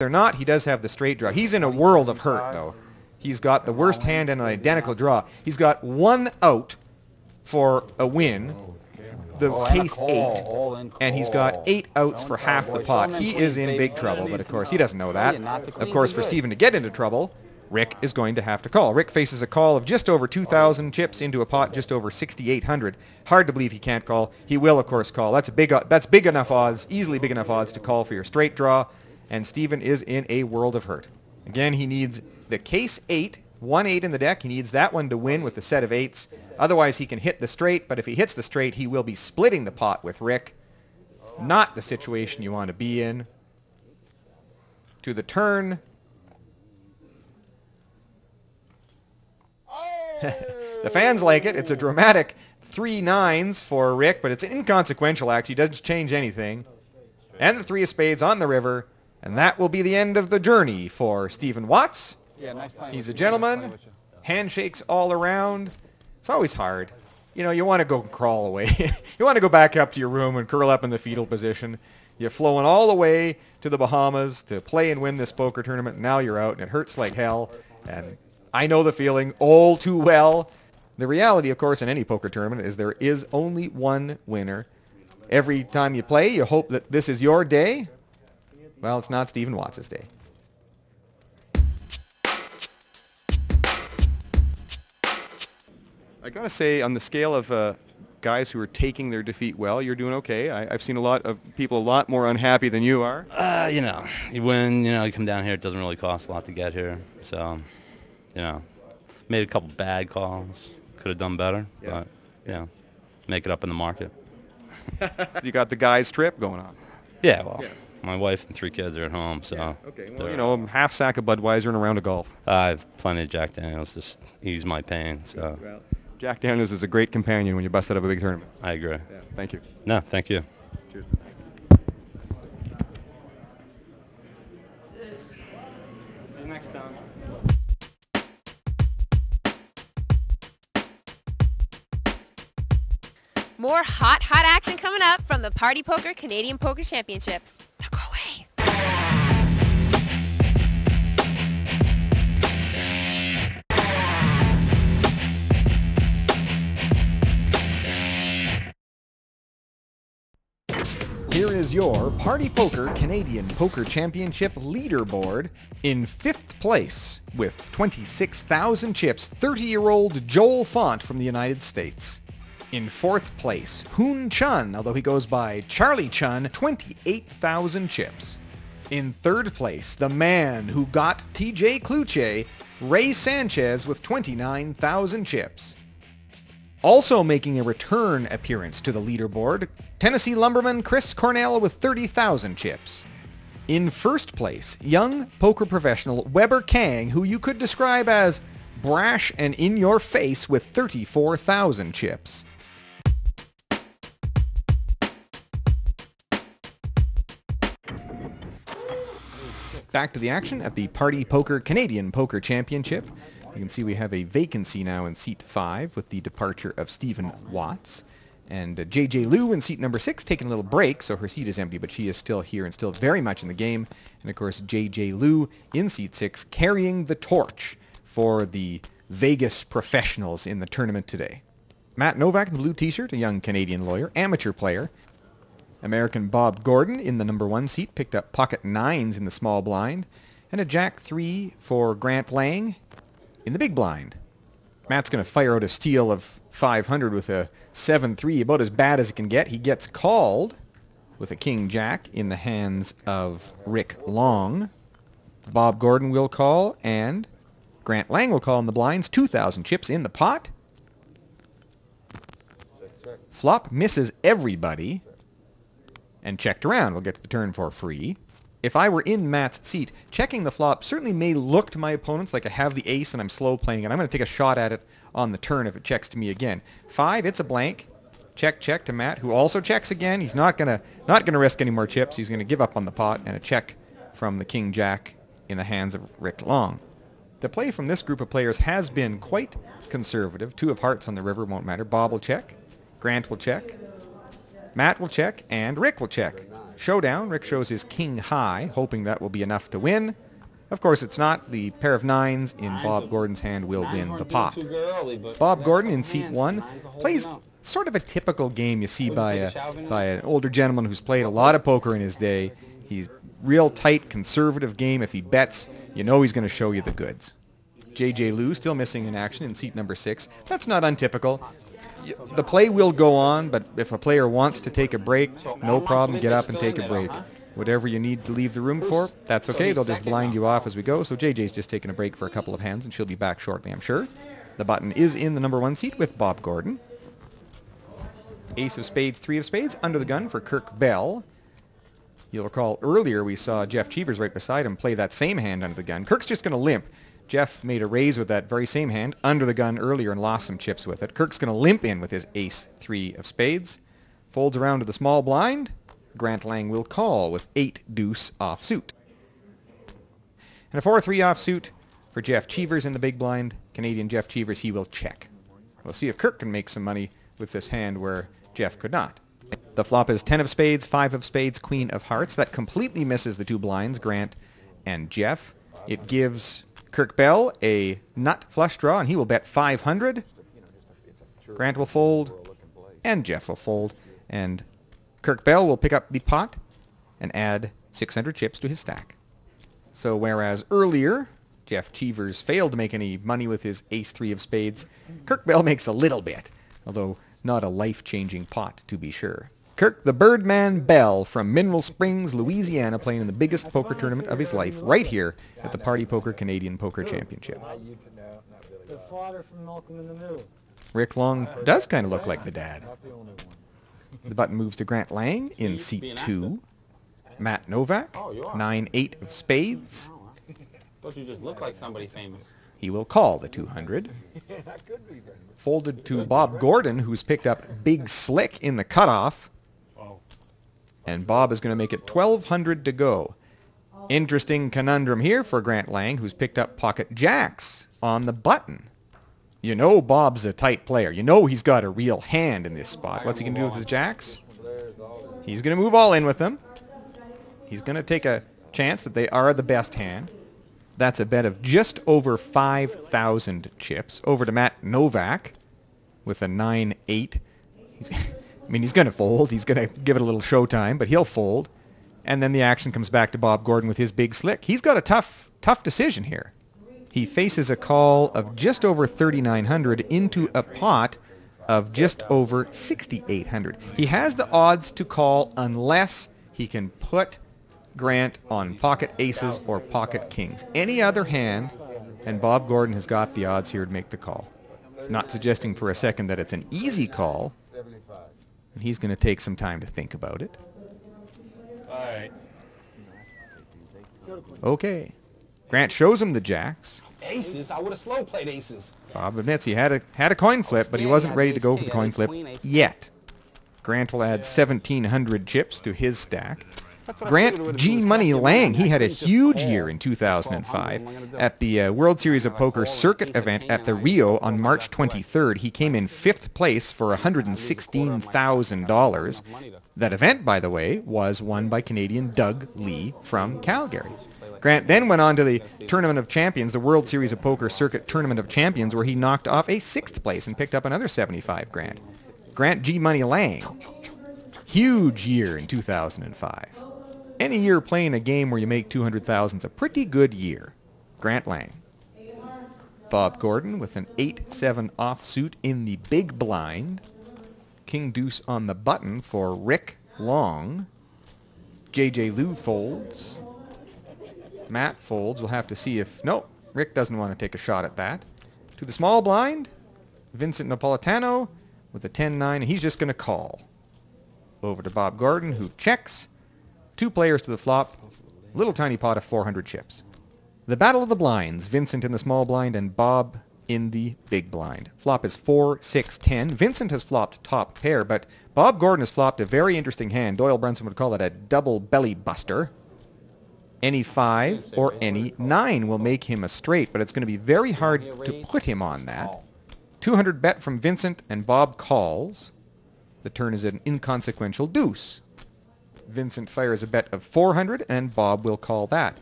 They're not. He does have the straight draw. He's in a world of hurt, though. He's got the worst hand and an identical draw. He's got 1 out for a win, the case 8, and he's got 8 outs for half the pot. He is in big trouble, but of course he doesn't know that. Of course, for Stephen to get into trouble, Rick is going to have to call. Rick faces a call of just over 2,000 chips into a pot just over 6,800. Hard to believe he can't call. He will, of course, call. That's big enough odds, easily big enough odds to call for your straight draw, and Stephen is in a world of hurt. Again, he needs the case 8, 1-8 in the deck. He needs that one to win with the set of 8s. Otherwise, he can hit the straight, but if he hits the straight, he will be splitting the pot with Rick. Not the situation you want to be in. To the turn. The fans like it. It's a dramatic 3 9s for Rick, but it's inconsequential, actually. It doesn't change anything. And the 3 of spades on the river. And that will be the end of the journey for Stephen Watts. He's a gentleman. Handshakes all around. It's always hard. You know, you want to go crawl away. You want to go back up to your room and curl up in the fetal position. You're flowing all the way to the Bahamas to play and win this poker tournament. Now you're out, and it hurts like hell. And I know the feeling all too well. The reality, of course, in any poker tournament is there is only one winner. Every time you play, you hope that this is your day. Well, it's not Stephen Watts' day. I gotta say, on the scale of guys who are taking their defeat well, you're doing okay. I've seen a lot of people a lot more unhappy than you are. You know, you win, you know, you come down here, it doesn't really cost a lot to get here. So, you know, made a couple bad calls. Could have done better, but, you know, make it up in the market. You got the guys' trip going on. Yeah, well, my wife and 3 kids are at home, so. Okay, well, you know, half sack of Budweiser and a round of golf. I have plenty of Jack Daniels, just ease my pain, so. Well, Jack Daniels is a great companion when you bust out of a big tournament. I agree. Yeah, thank you. No, thank you. Cheers. See you next time. More hot action coming up from the Party Poker Canadian Poker Championships. Don't go away. Here is your Party Poker Canadian Poker Championship leaderboard. In 5th place, with 26,000 chips, 30-year-old Joel Font from the United States. In 4th place, Hoon Chun, although he goes by Charlie Chun, 28,000 chips. In 3rd place, the man who got TJ Kluche, Ray Sanchez, with 29,000 chips. Also making a return appearance to the leaderboard, Tennessee lumberman Chris Cornell with 30,000 chips. In 1st place, young poker professional Weber Kang, who you could describe as brash and in your face, with 34,000 chips. Back to the action at the Party Poker Canadian Poker Championship. You can see we have a vacancy now in seat 5 with the departure of Stephen Watts. And JJ Liu in seat number 6 taking a little break, so her seat is empty, but she is still here and still very much in the game. And of course, JJ Liu in seat 6 carrying the torch for the Vegas professionals in the tournament today. Matt Novak in the blue t-shirt, a young Canadian lawyer, amateur player. American Bob Gordon in the number 1 seat picked up pocket 9s in the small blind. And a Jack 3 for Grant Lang in the big blind. Matt's going to fire out a steal of 500 with a 7-3, about as bad as it can get. He gets called with a King Jack in the hands of Rick Long. Bob Gordon will call, and Grant Lang will call in the blinds. 2,000 chips in the pot. Flop misses everybody. And checked around. We'll get to the turn for free. If I were in Matt's seat, checking the flop certainly may look to my opponents like I have the ace and I'm slow playing it. I'm going to take a shot at it on the turn if it checks to me again. 5, it's a blank. Check, check to Matt, who also checks again. He's not gonna risk any more chips. He's going to give up on the pot, and a check from the King Jack in the hands of Rick Long. The play from this group of players has been quite conservative. 2 of hearts on the river won't matter. Bob will check. Grant will check. Matt will check, and Rick will check. Showdown. Rick shows his king high, hoping that will be enough to win. Of course, it's not. The pair of nines in Bob Gordon's hand will win the pot. Bob Gordon in seat 1 plays sort of a typical game you see by an older gentleman who's played a lot of poker in his day. He's real tight, conservative game. If he bets, you know he's going to show you the goods. J.J. Liu still missing in action in seat number 6. That's not untypical. The play will go on, but if a player wants to take a break, no problem, get up and take a break. Whatever you need to leave the room for, that's okay. They'll just blind you off as we go. So JJ's just taking a break for a couple of hands, and she'll be back shortly, I'm sure. The button is in the number 1 seat with Bob Gordon. Ace of spades, 3 of spades, under the gun for Kirk Bell. You'll recall earlier we saw Jeff Cheevers right beside him play that same hand under the gun. Kirk's just going to limp. Jeff made a raise with that very same hand under the gun earlier and lost some chips with it. Kirk's going to limp in with his ace 3 of spades. Folds around to the small blind. Grant Lang will call with 8 deuce offsuit. And a 4-3 offsuit for Jeff Cheevers in the big blind. Canadian Jeff Cheevers, he will check. We'll see if Kirk can make some money with this hand where Jeff could not. The flop is 10 of spades, 5 of spades, queen of hearts. That completely misses the 2 blinds, Grant and Jeff. It gives Kirk Bell a nut flush draw, and he will bet 500. Grant will fold, and Jeff will fold, and Kirk Bell will pick up the pot and add 600 chips to his stack. So whereas earlier Jeff Cheevers failed to make any money with his ace 3 of spades, Kirk Bell makes a little bit, although not a life-changing pot to be sure. Kirk the Birdman Bell from Mineral Springs, Louisiana, playing in the biggest poker tournament of his life right here at the Party Poker Canadian Poker Championship. The father from Malcolm in the Middle. Rick Long does kind of look like the dad. The button moves to Grant Lang in seat 2. Matt Novak, 9-8 of spades. Don't you just look like somebody famous? He will call the 200. Folded to Bob Gordon, who's picked up Big Slick in the cutoff. And Bob is going to make it 1,200 to go. Interesting conundrum here for Grant Lang, who's picked up pocket jacks on the button. You know Bob's a tight player. You know he's got a real hand in this spot. What's he going to do with his jacks? He's going to move all in with them. He's going to take a chance that they are the best hand. That's a bet of just over 5,000 chips. Over to Matt Novak with a 9-8. He's going to fold. He's going to give it a little showtime, but he'll fold. And then the action comes back to Bob Gordon with his big slick. He's got a tough decision here. He faces a call of just over 3,900 into a pot of just over 6,800. He has the odds to call unless he can put Grant on pocket aces or pocket kings. Any other hand, and Bob Gordon has got the odds here to make the call. Not suggesting for a second that it's an easy call. And he's going to take some time to think about it. All right. Okay. Grant shows him the jacks. Aces? I would have slow played aces. Bob admits he had a coin flip, but he wasn't ready to go for the coin flip yet. Grant will add 1,700 chips to his stack. Grant G Money Lang, he had a huge year in 2005 at the World Series of Poker circuit event at the Rio on March 23rd. He came in 5th place for $116,000. That event, by the way, was won by Canadian Doug Lee from Calgary. Grant then went on to the Tournament of Champions, the World Series of Poker circuit Tournament of Champions, where he knocked off a 6th place and picked up another 75 grand. Grant G Money Lang, huge year in 2005. Any year playing a game where you make 200,000 is a pretty good year. Grant Lang. Bob Gordon with an 8-7 offsuit in the big blind. King deuce on the button for Rick Long. J.J. Liu folds. Matt folds. We'll have to see if... No, Rick doesn't want to take a shot at that. To the small blind, Vincent Napolitano with a 10-9, and he's just going to call. Over to Bob Gordon, who checks. 2 players to the flop, little tiny pot of 400 chips. The battle of the blinds, Vincent in the small blind and Bob in the big blind. Flop is 4, 6, 10. Vincent has flopped top pair, but Bob Gordon has flopped a very interesting hand. Doyle Brunson would call it a double belly buster. Any 5 or any 9 will make him a straight, but it's going to be very hard to put him on that. 200 bet from Vincent, and Bob calls. The turn is an inconsequential deuce. Vincent fires a bet of 400, and Bob will call that.